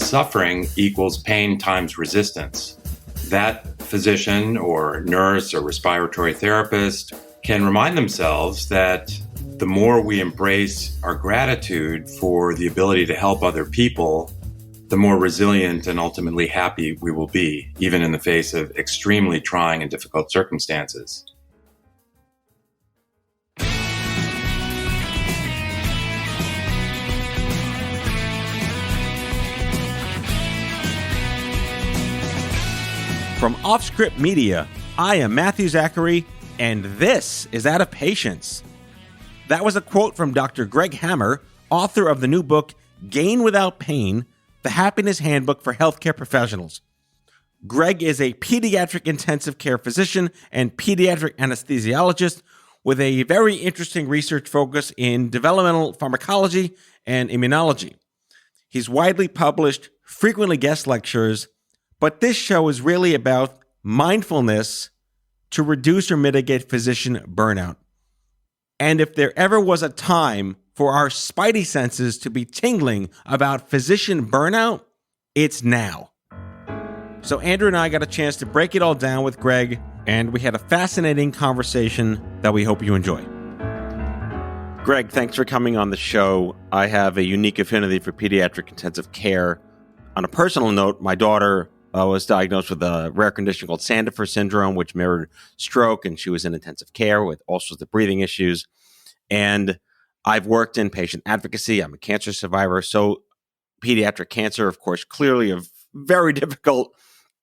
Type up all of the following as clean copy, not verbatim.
suffering equals pain times resistance. That physician or nurse or respiratory therapist can remind themselves that the more we embrace our gratitude for the ability to help other people, the more resilient and ultimately happy we will be, even in the face of extremely trying and difficult circumstances. From OffScrip Media, I am Matthew Zachary, and this is Out of Patience. That was a quote from Dr. Greg Hammer, author of the new book, Gain Without Pain, The Happiness Handbook for Healthcare Professionals. Greg is a pediatric intensive care physician and pediatric anesthesiologist with a very interesting research focus in developmental pharmacology and immunology. He's widely published, frequently guest lectures, but this show is really about mindfulness to reduce or mitigate physician burnout. And if there ever was a time for our Spidey Senses to be tingling about physician burnout, it's now. So Andrew and I got a chance to break it all down with Greg, and we had a fascinating conversation that we hope you enjoy. Greg, thanks for coming on the show. I have a unique affinity for pediatric intensive care. On a personal note, my daughter was diagnosed with a rare condition called Sandifer syndrome, which mirrored stroke, and she was in intensive care with all sorts of breathing issues. And I've worked in patient advocacy. I'm a cancer survivor. So pediatric cancer, of course, clearly a very difficult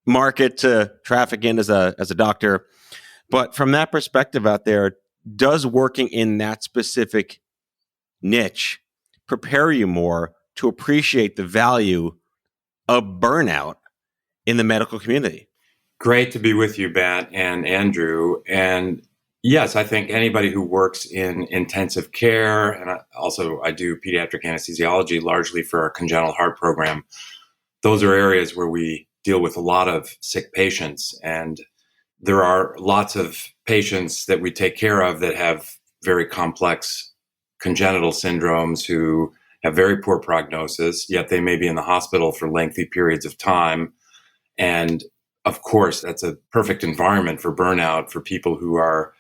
market to traffic in as a doctor. But from that perspective out there, does working in that specific niche prepare you more to appreciate the value of burnout in the medical community? Great to be with you, Matt and Andrew. And yes, I think anybody who works in intensive care, and I do pediatric anesthesiology largely for our congenital heart program. Those are areas where we deal with a lot of sick patients. And there are lots of patients that we take care of that have very complex congenital syndromes who have very poor prognosis, yet they may be in the hospital for lengthy periods of time. And of course, that's a perfect environment for burnout for people who are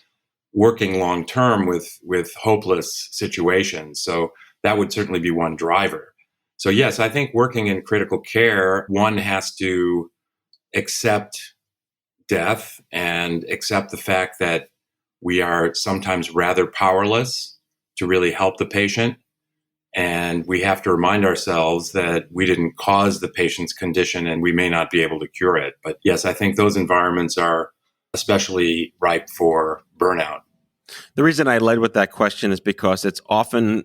working long term with hopeless situations. So that would certainly be one driver. So yes, I think working in critical care, one has to accept death and accept the fact that we are sometimes rather powerless to really help the patient. And we have to remind ourselves that we didn't cause the patient's condition and we may not be able to cure it. But yes, I think those environments are especially ripe for burnout. The reason I led with that question is because it's often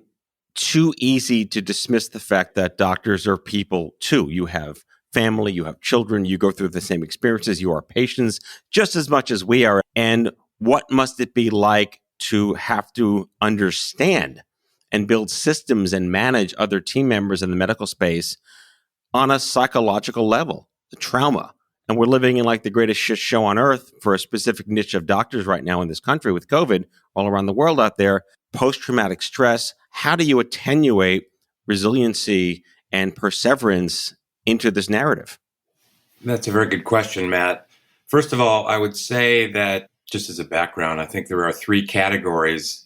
too easy to dismiss the fact that doctors are people too. You have family, you have children, you go through the same experiences, you are patients just as much as we are. And what must it be like to have to understand and build systems and manage other team members in the medical space on a psychological level, the trauma. And we're living in like the greatest shit show on earth for a specific niche of doctors right now in this country with COVID all around the world out there, post-traumatic stress. How do you attenuate resiliency and perseverance into this narrative? That's a very good question, Matt. First of all, I would say that just as a background, I think there are three categories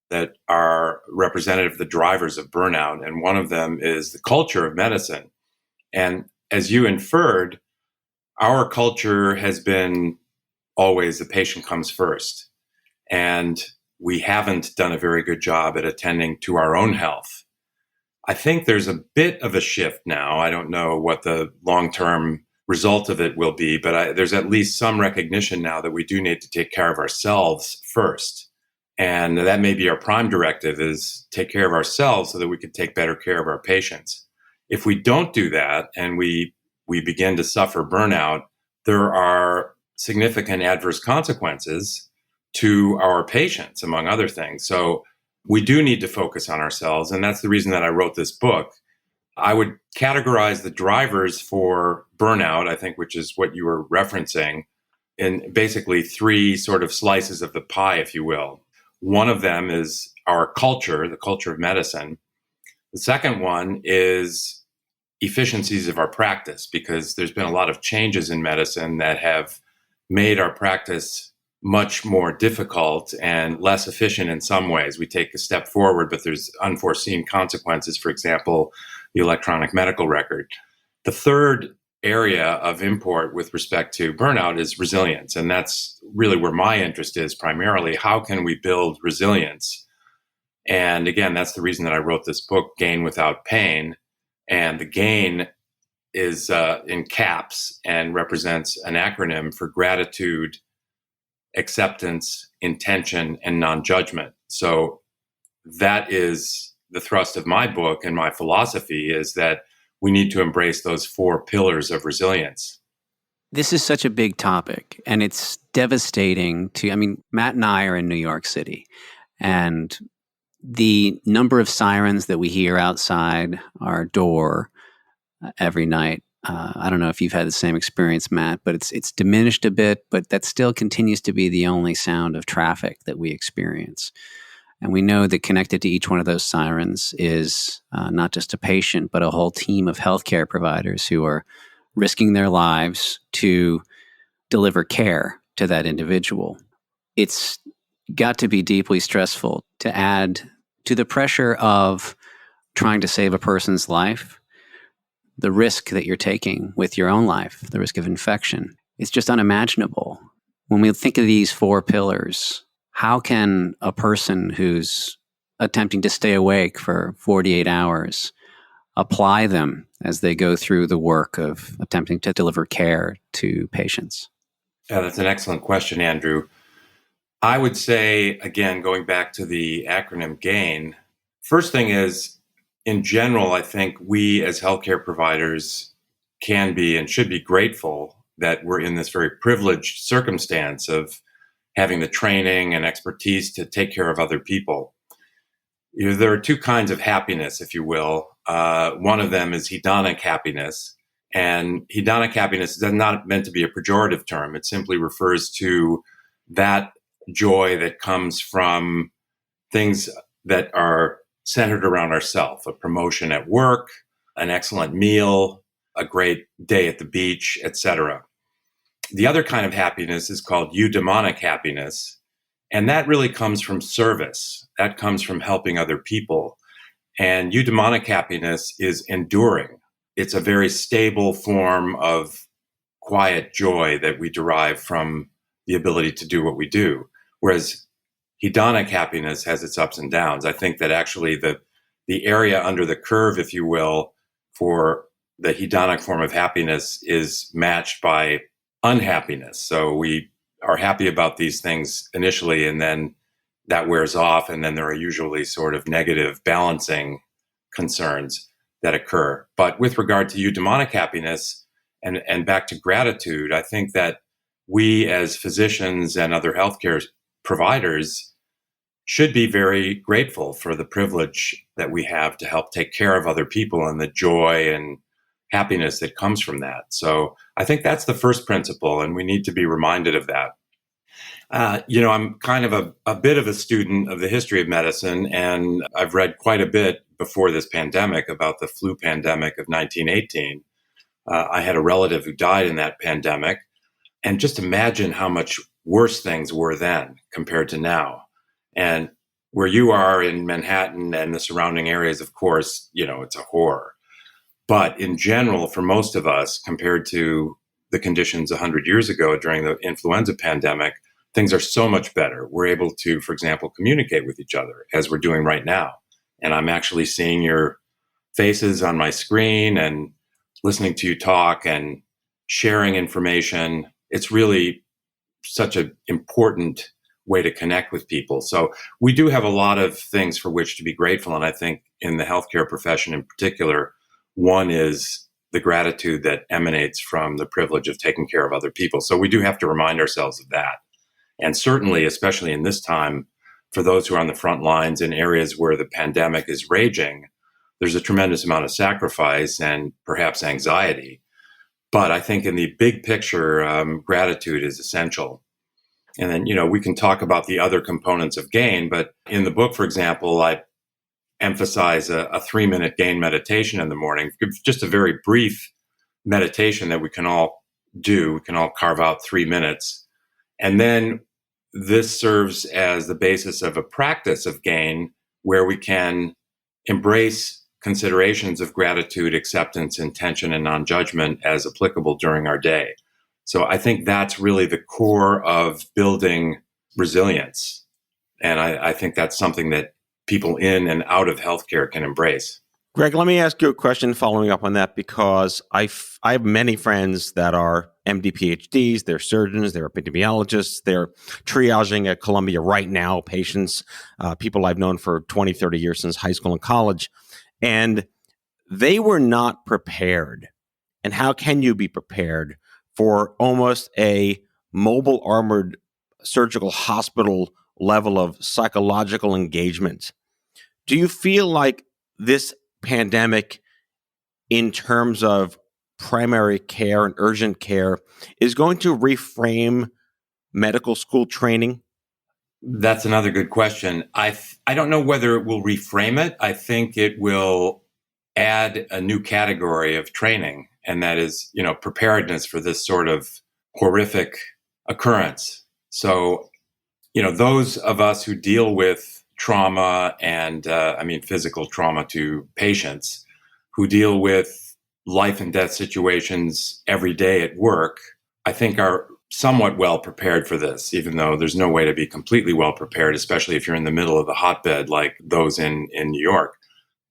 that are representative of the drivers of burnout. And one of them is the culture of medicine. And as you inferred, our culture has been always the patient comes first. And we haven't done a very good job at attending to our own health. I think there's a bit of a shift now. I don't know what the long-term result of it will be, but there's at least some recognition now that we do need to take care of ourselves first. And that may be our prime directive is take care of ourselves so that we can take better care of our patients. If we don't do that and we begin to suffer burnout, there are significant adverse consequences to our patients, among other things. So we do need to focus on ourselves. And that's the reason that I wrote this book. I would categorize the drivers for burnout, I think, which is what you were referencing, in basically three sort of slices of the pie, if you will. One of them is our culture, the culture of medicine. The second one is efficiencies of our practice, because there's been a lot of changes in medicine that have made our practice much more difficult and less efficient in some ways. We take a step forward, but there's unforeseen consequences. For example, the electronic medical record. The third area of import with respect to burnout is resilience. And that's really where my interest is primarily. How can we build resilience? And again, that's the reason that I wrote this book, Gain Without Pain. And the gain is in caps and represents an acronym for gratitude, acceptance, intention, and non-judgment. So that is the thrust of my book, and my philosophy is that we need to embrace those 4 pillars of resilience. This is such a big topic, and it's devastating Matt and I are in New York City, and the number of sirens that we hear outside our door every night, I don't know if you've had the same experience, Matt, but it's diminished a bit, but that still continues to be the only sound of traffic that we experience. And we know that connected to each one of those sirens is not just a patient, but a whole team of healthcare providers who are risking their lives to deliver care to that individual. It's got to be deeply stressful to add to the pressure of trying to save a person's life, the risk that you're taking with your own life, the risk of infection. It's just unimaginable. When we think of these 4 pillars, how can a person who's attempting to stay awake for 48 hours apply them as they go through the work of attempting to deliver care to patients? Yeah, that's an excellent question, Andrew. I would say, again, going back to the acronym GAIN, first thing is, in general, I think we as healthcare providers can be and should be grateful that we're in this very privileged circumstance of having the training and expertise to take care of other people. There are 2 kinds of happiness, if you will. One of them is hedonic happiness. And hedonic happiness is not meant to be a pejorative term. It simply refers to that joy that comes from things that are centered around ourselves, a promotion at work, an excellent meal, a great day at the beach, etc. The other kind of happiness is called eudaimonic happiness, and that really comes from service. That comes from helping other people. And eudaimonic happiness is enduring. It's a very stable form of quiet joy that we derive from the ability to do what we do. Whereas hedonic happiness has its ups and downs. I think that actually the area under the curve, if you will, for the hedonic form of happiness is matched by unhappiness. So we are happy about these things initially, and then that wears off, and then there are usually sort of negative balancing concerns that occur. But with regard to eudaimonic happiness and back to gratitude, I think that we as physicians and other healthcare providers should be very grateful for the privilege that we have to help take care of other people and the joy and happiness that comes from that. So I think that's the first principle, and we need to be reminded of that. I'm kind of a bit of a student of the history of medicine, and I've read quite a bit before this pandemic about the flu pandemic of 1918. I had a relative who died in that pandemic, and just imagine how much worse things were then compared to now. And where you are in Manhattan and the surrounding areas, of course, it's a horror. But in general, for most of us, compared to the conditions 100 years ago during the influenza pandemic, things are so much better. We're able to, for example, communicate with each other as we're doing right now. And I'm actually seeing your faces on my screen and listening to you talk and sharing information. It's really such an important way to connect with people. So we do have a lot of things for which to be grateful. And I think in the healthcare profession in particular, one is the gratitude that emanates from the privilege of taking care of other people. So we do have to remind ourselves of that. And certainly, especially in this time, for those who are on the front lines in areas where the pandemic is raging, there's a tremendous amount of sacrifice and perhaps anxiety. But I think in the big picture, gratitude is essential. And then, we can talk about the other components of gain. But in the book, for example, I emphasize a 3-minute gain meditation in the morning, just a very brief meditation that we can all do. We can all carve out 3 minutes. And then this serves as the basis of a practice of gain where we can embrace considerations of gratitude, acceptance, intention, and non-judgment as applicable during our day. So I think that's really the core of building resilience. And I think that's something that people in and out of healthcare can embrace. Greg, let me ask you a question following up on that, because I have many friends that are MD PhDs, they're surgeons, they're epidemiologists, they're triaging at Columbia right now, patients, people I've known for 20, 30 years since high school and college, and they were not prepared. And how can you be prepared for almost a mobile armored surgical hospital level of psychological engagement? Do you feel like this pandemic, in terms of primary care and urgent care, is going to reframe medical school training? That's another good question. I don't know whether it will reframe it. I think it will add a new category of training, and that is, preparedness for this sort of horrific occurrence. So, those of us who deal with trauma and, physical trauma to patients, who deal with life and death situations every day at work, I think are somewhat well prepared for this, even though there's no way to be completely well prepared, especially if you're in the middle of the hotbed like those in New York.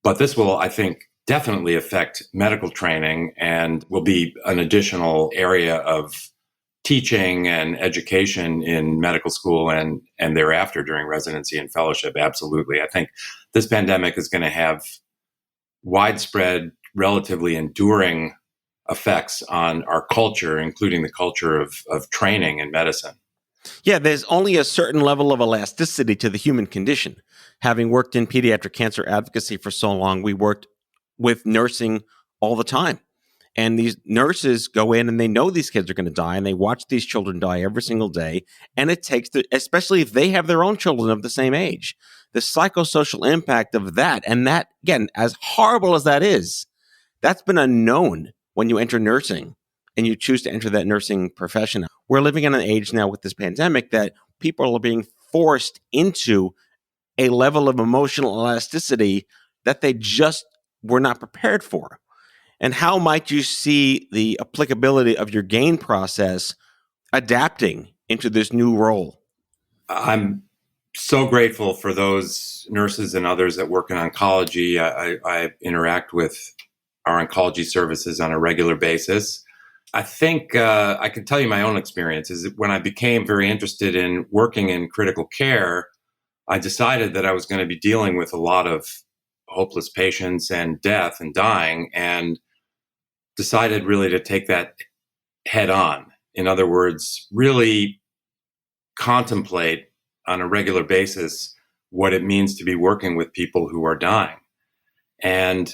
But this will, I think, definitely affect medical training and will be an additional area of teaching and education in medical school and thereafter during residency and fellowship. Absolutely. I think this pandemic is going to have widespread, relatively enduring effects on our culture, including the culture of training in medicine. Yeah, there's only a certain level of elasticity to the human condition. Having worked in pediatric cancer advocacy for so long, we worked with nursing all the time. And these nurses go in and they know these kids are going to die, and they watch these children die every single day. And it takes, especially if they have their own children of the same age, the psychosocial impact of that. And that, again, as horrible as that is, that's been unknown when you enter nursing and you choose to enter that nursing profession. We're living in an age now with this pandemic that people are being forced into a level of emotional elasticity that they just were not prepared for. And how might you see the applicability of your gain process adapting into this new role? I'm so grateful for those nurses and others that work in oncology. I interact with our oncology services on a regular basis. I think I can tell you my own experience is that when I became very interested in working in critical care, I decided that I was going to be dealing with a lot of hopeless patients and death and dying, and decided really to take that head on. In other words, really contemplate on a regular basis what it means to be working with people who are dying. And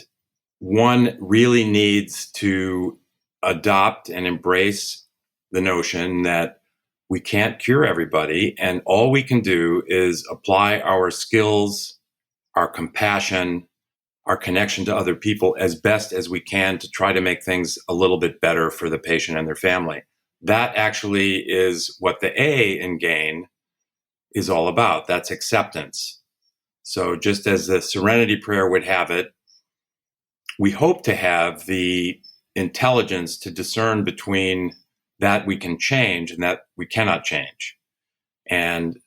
one really needs to adopt and embrace the notion that we can't cure everybody, and all we can do is apply our skills, our compassion, our connection to other people as best as we can to try to make things a little bit better for the patient and their family. That actually is what the A in GAIN is all about. That's acceptance. So just as the Serenity Prayer would have it, we hope to have the intelligence to discern between that we can change and that we cannot change. And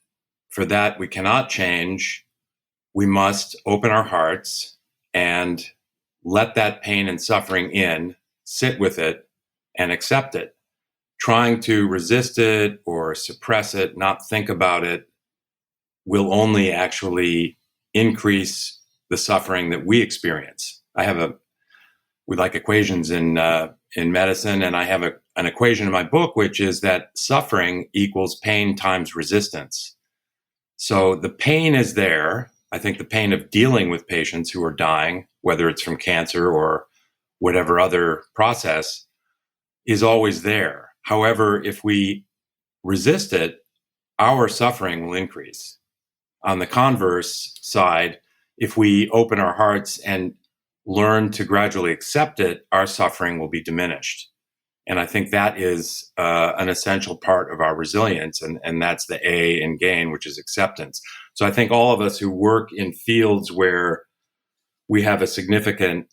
for that we cannot change, we must open our hearts and let that pain and suffering in, sit with it, and accept it. Trying to resist it or suppress it, not think about it, will only actually increase the suffering that we experience. We like equations in medicine, and I have an equation in my book, which is that suffering equals pain times resistance. So the pain is there. I think the pain of dealing with patients who are dying, whether it's from cancer or whatever other process, is always there. However, if we resist it, our suffering will increase. On the converse side, if we open our hearts and learn to gradually accept it, our suffering will be diminished. And I think that is an essential part of our resilience. And that's the A in GAIN, which is acceptance. So I think all of us who work in fields where we have a significant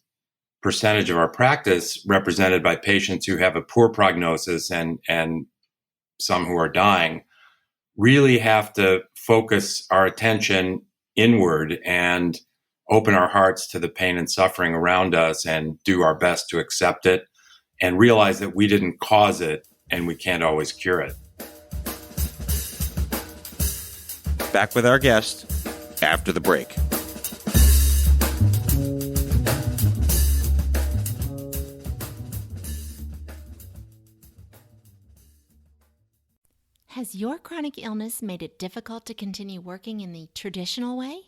percentage of our practice represented by patients who have a poor prognosis and some who are dying, really have to focus our attention inward and open our hearts to the pain and suffering around us and do our best to accept it and realize that we didn't cause it and we can't always cure it. Back with our guest after the break. Has your chronic illness made it difficult to continue working in the traditional way?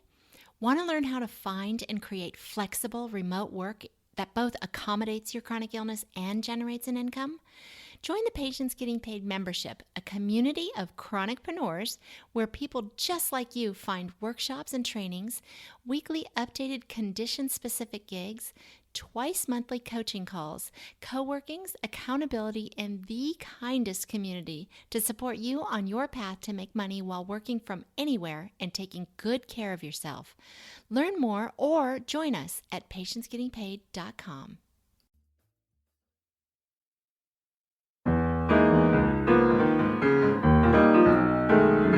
Want to learn how to find and create flexible remote work that both accommodates your chronic illness and generates an income? Join the Patients Getting Paid membership, a community of chronicpreneurs where people just like you find workshops and trainings, weekly updated condition-specific gigs, twice monthly coaching calls, co-workings, accountability, and the kindest community to support you on your path to make money while working from anywhere and taking good care of yourself. Learn more or join us at patientsgettingpaid.com.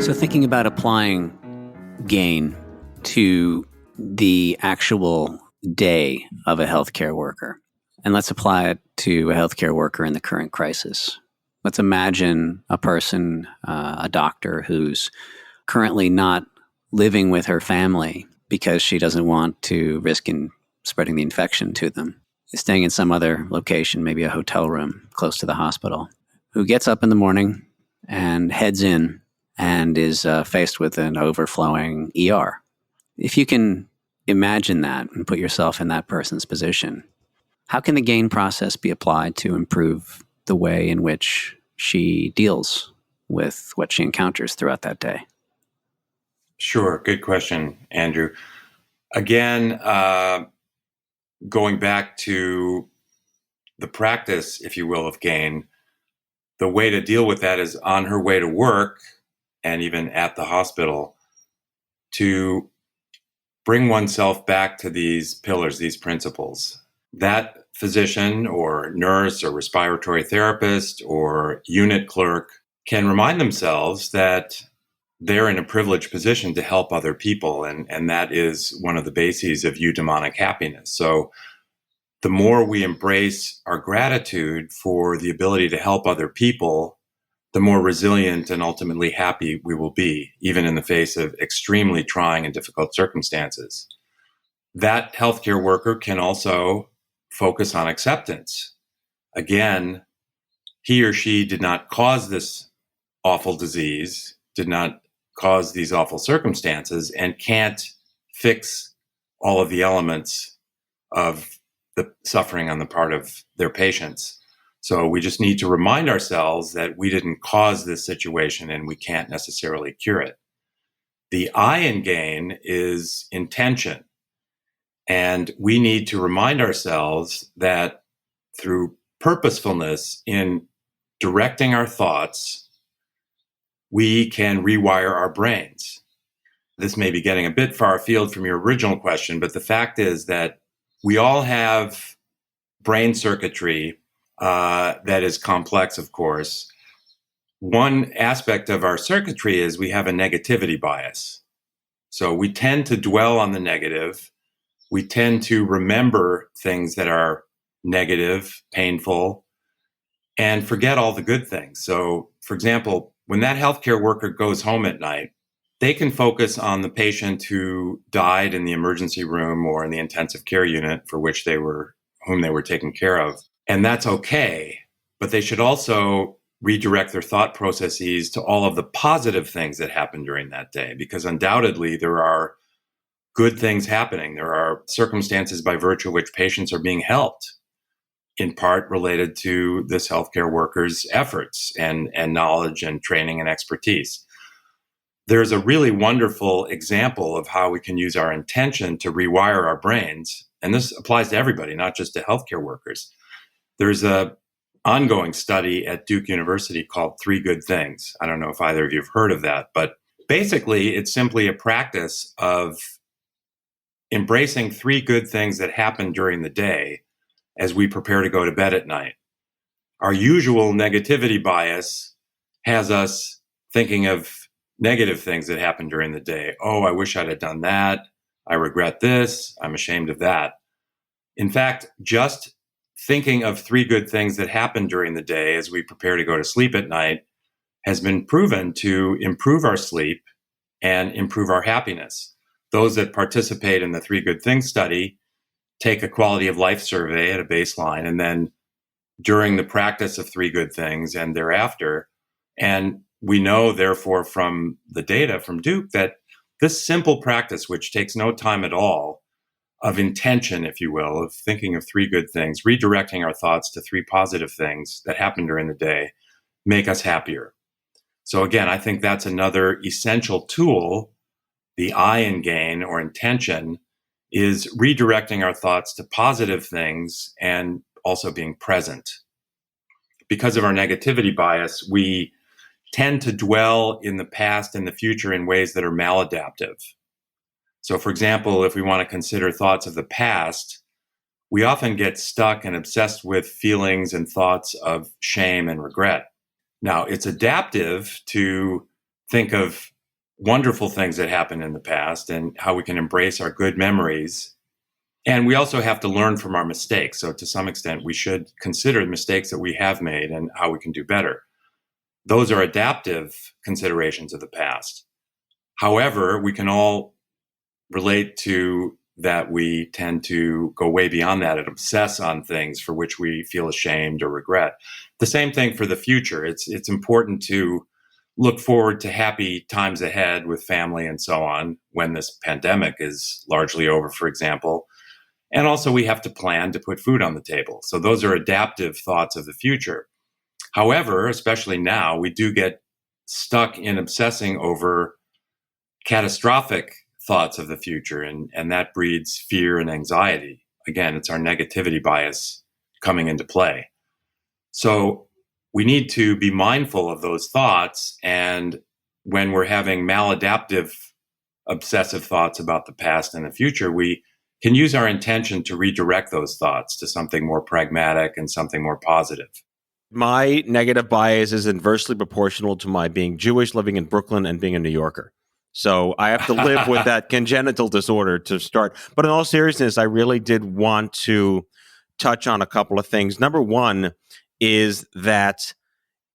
So thinking about applying GAIN to the actual day of a healthcare worker, and let's apply it to a healthcare worker in the current crisis. Let's imagine a person, a doctor who's currently not living with her family because she doesn't want to risk spreading the infection to them, staying in some other location, maybe a hotel room close to the hospital, who gets up in the morning and heads in and is faced with an overflowing ER. If you can imagine that and put yourself in that person's position, how can the GAIN process be applied to improve the way in which she deals with what she encounters throughout that day? Sure. Good question, Andrew. Again, going back to the practice, if you will, of GAIN, the way to deal with that is on her way to work and even at the hospital to bring oneself back to these pillars, these principles. That physician or nurse or respiratory therapist or unit clerk can remind themselves that they're in a privileged position to help other people. And that is one of the bases of eudaimonic happiness. So the more we embrace our gratitude for the ability to help other people, the more resilient and ultimately happy we will be, even in the face of extremely trying and difficult circumstances. That healthcare worker can also focus on acceptance. Again, he or she did not cause this awful disease, did not cause these awful circumstances, and can't fix all of the elements of the suffering on the part of their patients. So we just need to remind ourselves that we didn't cause this situation and we can't necessarily cure it. The I in GAIN is intention. And we need to remind ourselves that through purposefulness in directing our thoughts, we can rewire our brains. This may be getting a bit far afield from your original question, but the fact is that we all have brain circuitry that is complex, of course. One aspect of our circuitry is we have a negativity bias. So we tend to dwell on the negative. We tend to remember things that are negative, painful, and forget all the good things. So, for example, when that healthcare worker goes home at night, they can focus on the patient who died in the emergency room or in the intensive care unit for whom they were taking care of. And that's okay, but they should also redirect their thought processes to all of the positive things that happened during that day, because undoubtedly there are good things happening. There are circumstances by virtue of which patients are being helped, in part related to this healthcare worker's efforts and knowledge and training and expertise. there's a really wonderful example of how we can use our intention to rewire our brains. And this applies to everybody, not just to healthcare workers. There's a ongoing study at Duke University called 3 Good Things. I don't know if either of you have heard of that, but basically it's simply a practice of embracing 3 good things that happen during the day as we prepare to go to bed at night. Our usual negativity bias has us thinking of negative things that happen during the day. Oh, I wish I'd have done that. I regret this. I'm ashamed of that. In fact, just thinking of 3 good things that happen during the day as we prepare to go to sleep at night has been proven to improve our sleep and improve our happiness. Those that participate in the 3 Good Things study take a quality of life survey at a baseline, and then during the practice of 3 good things and thereafter. And we know, therefore, from the data from Duke that this simple practice, which takes no time at all, of intention, if you will, of thinking of 3 good things, redirecting our thoughts to 3 positive things that happen during the day, make us happier. So again, I think that's another essential tool. The I in gain, or intention, is redirecting our thoughts to positive things and also being present. Because of our negativity bias, we tend to dwell in the past and the future in ways that are maladaptive. So, for example, if we want to consider thoughts of the past, we often get stuck and obsessed with feelings and thoughts of shame and regret. Now, it's adaptive to think of wonderful things that happened in the past and how we can embrace our good memories. And we also have to learn from our mistakes. So to some extent, we should consider the mistakes that we have made and how we can do better. Those are adaptive considerations of the past. However, we can all relate to that we tend to go way beyond that and obsess on things for which we feel ashamed or regret. The same thing for the future. It's important to look forward to happy times ahead with family and so on when this pandemic is largely over, for example. And also we have to plan to put food on the table. So those are adaptive thoughts of the future. However, especially now, we do get stuck in obsessing over catastrophic thoughts of the future, and that breeds fear and anxiety. Again, it's our negativity bias coming into play. So we need to be mindful of those thoughts, and when we're having maladaptive, obsessive thoughts about the past and the future, we can use our intention to redirect those thoughts to something more pragmatic and something more positive. My negative bias is inversely proportional to my being Jewish, living in Brooklyn, and being a New Yorker. So I have to live with that congenital disorder to start. But in all seriousness, I really did want to touch on a couple of things. Number one is that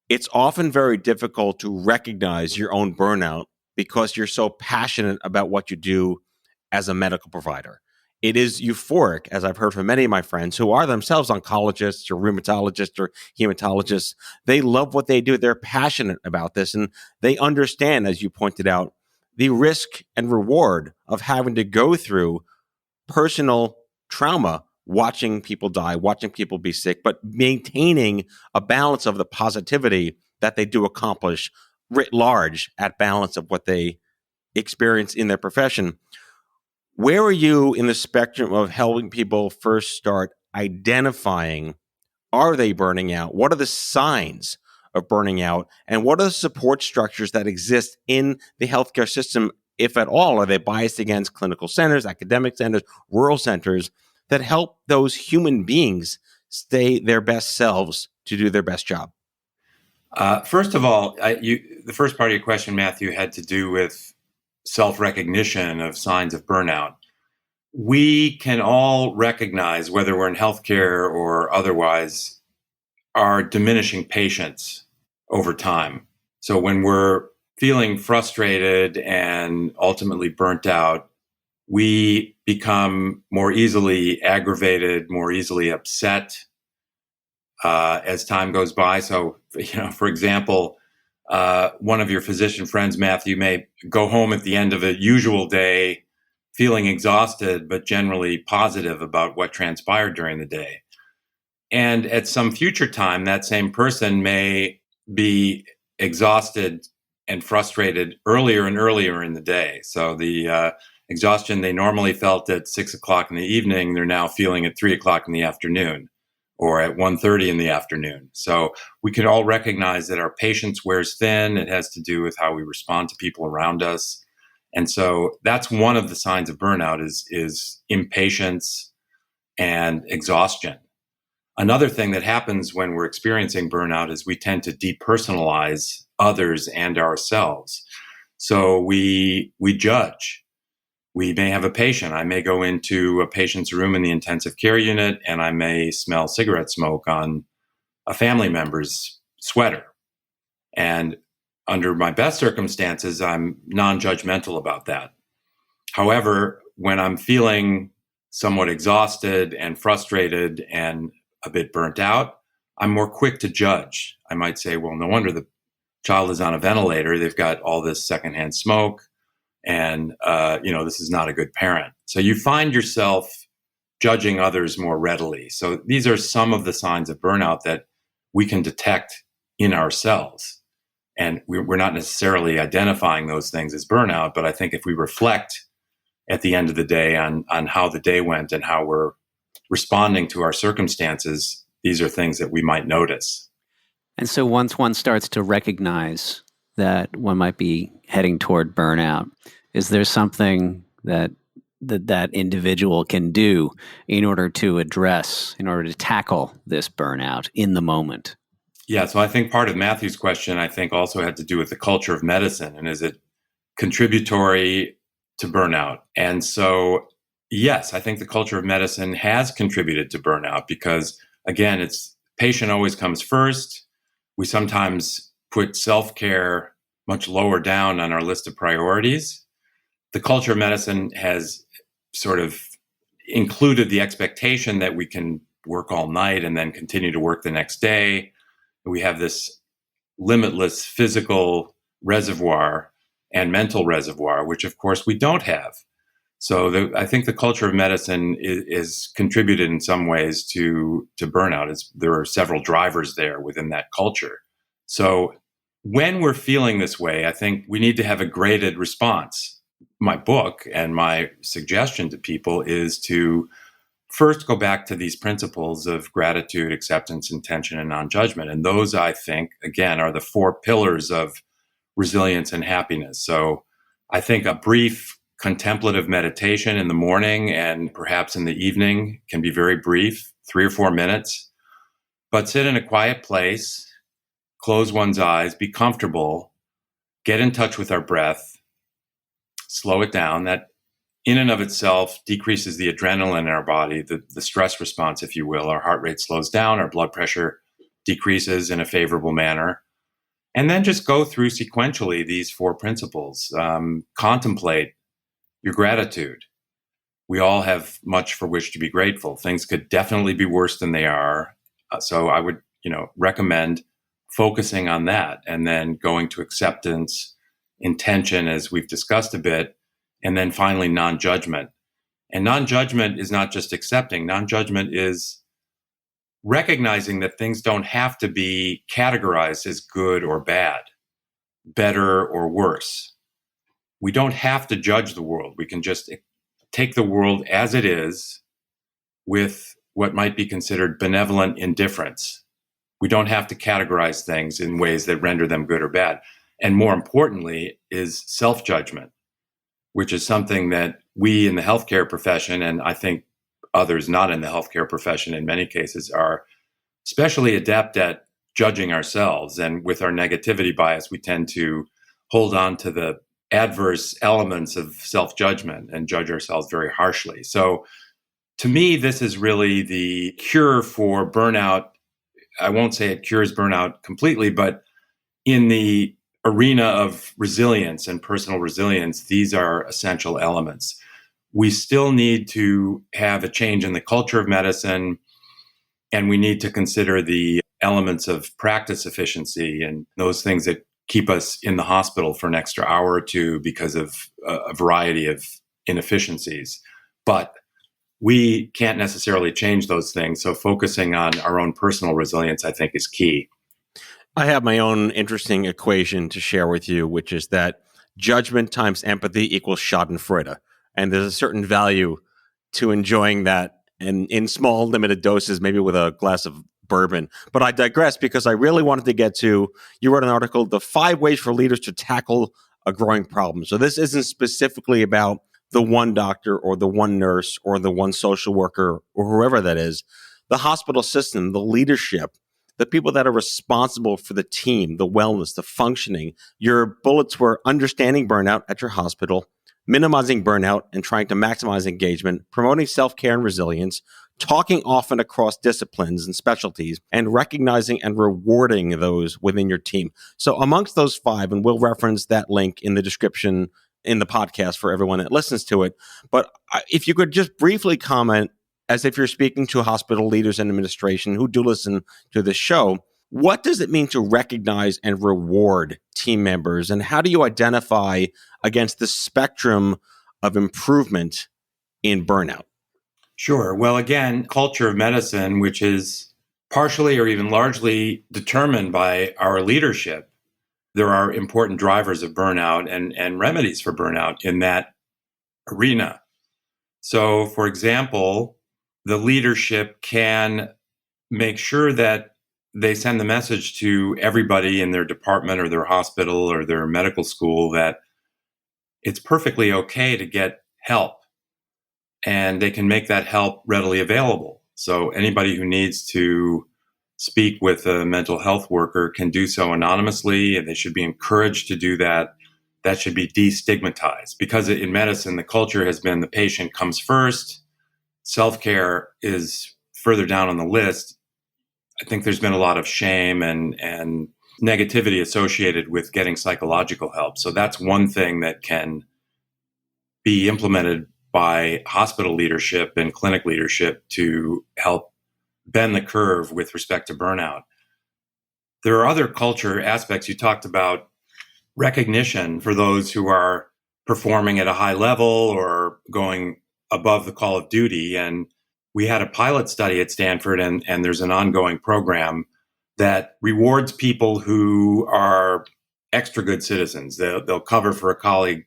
it's often very difficult to recognize your own burnout because you're so passionate about what you do as a medical provider. It is euphoric, as I've heard from many of my friends who are themselves oncologists or rheumatologists or hematologists. They love what they do. They're passionate about this, and they understand, as you pointed out, the risk and reward of having to go through personal trauma, watching people die, watching people be sick, but maintaining a balance of the positivity that they do accomplish writ large at balance of what they experience in their profession. Where are you in the spectrum of helping people first start identifying, are they burning out? What are the signs of burning out? And what are the support structures that exist in the healthcare system, if at all? Are they biased against clinical centers, academic centers, rural centers that help those human beings stay their best selves to do their best job? First of all, the first part of your question, Matthew, had to do with self-recognition of signs of burnout. We can all recognize, whether we're in healthcare or otherwise, our diminishing patience over time. So when we're feeling frustrated and ultimately burnt out, we become more easily aggravated, more easily upset as time goes by. So, for example, one of your physician friends, Matthew, may go home at the end of a usual day feeling exhausted, but generally positive about what transpired during the day. And at some future time, that same person may be exhausted and frustrated earlier and earlier in the day. So the exhaustion they normally felt at 6 o'clock in the evening, they're now feeling at 3 o'clock in the afternoon or at 1:30 in the afternoon. So we can all recognize that our patience wears thin. It has to do with how we respond to people around us. And so that's one of the signs of burnout is impatience and exhaustion. Another thing that happens when we're experiencing burnout is we tend to depersonalize others and ourselves. So we judge. We may have a patient. I may go into a patient's room in the intensive care unit and I may smell cigarette smoke on a family member's sweater. And under my best circumstances, I'm non-judgmental about that. However, when I'm feeling somewhat exhausted and frustrated and a bit burnt out, I'm more quick to judge. I might say, well, no wonder the child is on a ventilator. They've got all this secondhand smoke. And, this is not a good parent. So you find yourself judging others more readily. So these are some of the signs of burnout that we can detect in ourselves. And we're not necessarily identifying those things as burnout, but I think if we reflect at the end of the day on how the day went and how we're responding to our circumstances, these are things that we might notice. And so once one starts to recognize that one might be heading toward burnout, is there something that individual can do in order to tackle this burnout in the moment? Yeah, so I think part of Matthew's question, I think, also had to do with the culture of medicine, and is it contributory to burnout? And so, yes, I think the culture of medicine has contributed to burnout because, again, it's patient always comes first. We sometimes put self-care much lower down on our list of priorities. The culture of medicine has sort of included the expectation that we can work all night and then continue to work the next day. We have this limitless physical reservoir and mental reservoir, which of course we don't have. So I think the culture of medicine is contributed in some ways to burnout. There are several drivers there within that culture. So when we're feeling this way, I think we need to have a graded response. My book and my suggestion to people is to first go back to these principles of gratitude, acceptance, intention, and non-judgment. And those, I think, again, are the 4 pillars of resilience and happiness. So I think a brief contemplative meditation in the morning and perhaps in the evening can be very brief, 3 or 4 minutes, but sit in a quiet place, close one's eyes, be comfortable, get in touch with our breath, slow it down. That in and of itself decreases the adrenaline in our body, the stress response, if you will. Our heart rate slows down, our blood pressure decreases in a favorable manner. And then just go through sequentially these 4 principles. Contemplate your gratitude. We all have much for which to be grateful. Things could definitely be worse than they are. So I would, recommend focusing on that and then going to acceptance, intention, as we've discussed a bit, and then finally non-judgment. And non-judgment is not just accepting. Non-judgment is recognizing that things don't have to be categorized as good or bad, better or worse. We don't have to judge the world. We can just take the world as it is with what might be considered benevolent indifference. We don't have to categorize things in ways that render them good or bad. And more importantly is self-judgment, which is something that we in the healthcare profession, and I think others not in the healthcare profession in many cases, are especially adept at judging ourselves. And with our negativity bias, we tend to hold on to the adverse elements of self-judgment and judge ourselves very harshly. So to me, this is really the cure for burnout. I won't say it cures burnout completely, but in the arena of resilience and personal resilience, these are essential elements. We still need to have a change in the culture of medicine, and we need to consider the elements of practice efficiency and those things that keep us in the hospital for an extra hour or two because of a variety of inefficiencies. But we can't necessarily change those things. So focusing on our own personal resilience, I think, is key. I have my own interesting equation to share with you, which is that judgment times empathy equals schadenfreude. And there's a certain value to enjoying that and in small, limited doses, maybe with a glass of bourbon. But I digress because I really wanted to get to, you wrote an article, the 5 ways for leaders to tackle a growing problem. So this isn't specifically about the one doctor or the one nurse or the one social worker or whoever that is. The hospital system, the leadership, the people that are responsible for the team, the wellness, the functioning. Your bullets were understanding burnout at your hospital, minimizing burnout and trying to maximize engagement, promoting self-care and resilience, talking often across disciplines and specialties, and recognizing and rewarding those within your team. So amongst those 5, and we'll reference that link in the description in the podcast for everyone that listens to it. But if you could just briefly comment, as if you're speaking to hospital leaders and administration who do listen to this show, what does it mean to recognize and reward team members? And how do you identify against the spectrum of improvement in burnout? Sure. Well, again, culture of medicine, which is partially or even largely determined by our leadership, there are important drivers of burnout and remedies for burnout in that arena. So, for example, the leadership can make sure that they send the message to everybody in their department or their hospital or their medical school that it's perfectly okay to get help, and they can make that help readily available. So anybody who needs to speak with a mental health worker can do so anonymously, and they should be encouraged to do that. That should be destigmatized, because in medicine, the culture has been the patient comes first. Self-care is further down on the list. I think there's been a lot of shame and negativity associated with getting psychological help. So that's one thing that can be implemented by hospital leadership and clinic leadership to help bend the curve with respect to burnout. There are other culture aspects. You talked about recognition for those who are performing at a high level or going above the call of duty. And we had a pilot study at Stanford, and there's an ongoing program that rewards people who are extra good citizens. They'll cover for a colleague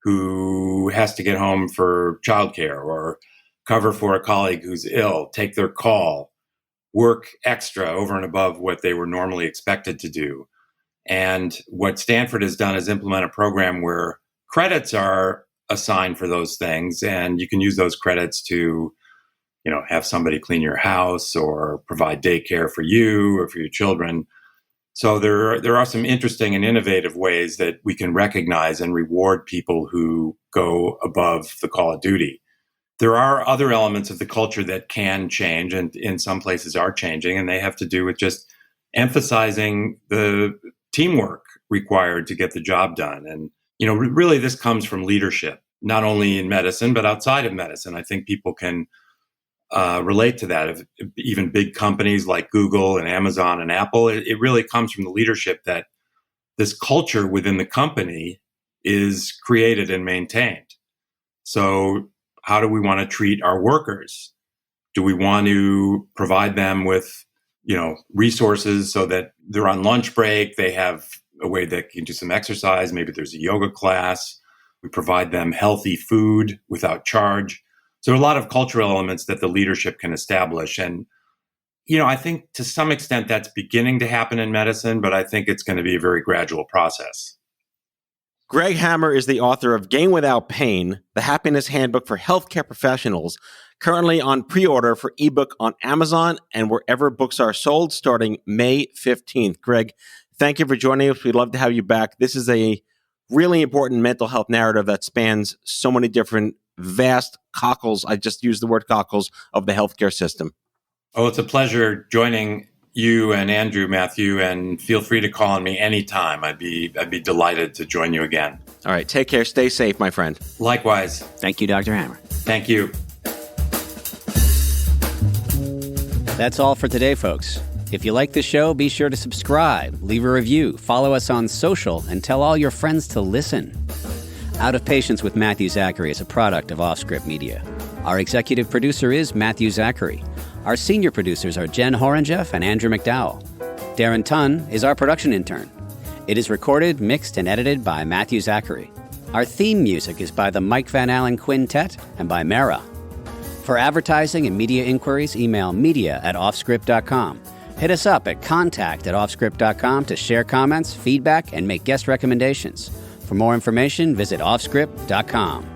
who has to get home for childcare, or cover for a colleague who's ill, take their call, work extra over and above what they were normally expected to do. And what Stanford has done is implement a program where credits are assigned for those things, and you can use those credits to, have somebody clean your house or provide daycare for you or for your children. So there are some interesting and innovative ways that we can recognize and reward people who go above the call of duty. There are other elements of the culture that can change, and in some places are changing, and they have to do with just emphasizing the teamwork required to get the job done. And, really this comes from leadership, not only in medicine, but outside of medicine. I think people can relate to that. If even big companies like Google and Amazon and Apple, it really comes from the leadership that this culture within the company is created and maintained. So how do we want to treat our workers? Do we want to provide them with, resources so that they're on lunch break, they have a way they can do some exercise, maybe there's a yoga class, we provide them healthy food without charge. So there are a lot of cultural elements that the leadership can establish. And, I think to some extent that's beginning to happen in medicine, but I think it's going to be a very gradual process. Greg Hammer is the author of Gain Without Pain, the Happiness Handbook for Healthcare Professionals, currently on pre-order for ebook on Amazon and wherever books are sold starting May 15th. Greg, thank you for joining us. We'd love to have you back. This is a really important mental health narrative that spans so many different vast cockles. I just used the word cockles of the healthcare system. Oh, it's a pleasure joining you and Andrew, Matthew, and feel free to call on me anytime. I'd be delighted to join you again. All right. Take care. Stay safe, my friend. Likewise. Thank you, Dr. Hammer. Thank you. That's all for today, folks. If you like the show, be sure to subscribe, leave a review, follow us on social, and tell all your friends to listen. Out of Patience with Matthew Zachary is a product of OffScrip Media. Our executive producer is Matthew Zachary. Our senior producers are Jen Horangeff and Andrew McDowell. Darren Tunn is our production intern. It is recorded, mixed, and edited by Matthew Zachary. Our theme music is by the Mike Van Allen Quintet and by Mara. For advertising and media inquiries, email media@offscrip.com. Hit us up at contact@offscrip.com to share comments, feedback, and make guest recommendations. For more information, visit offscrip.com.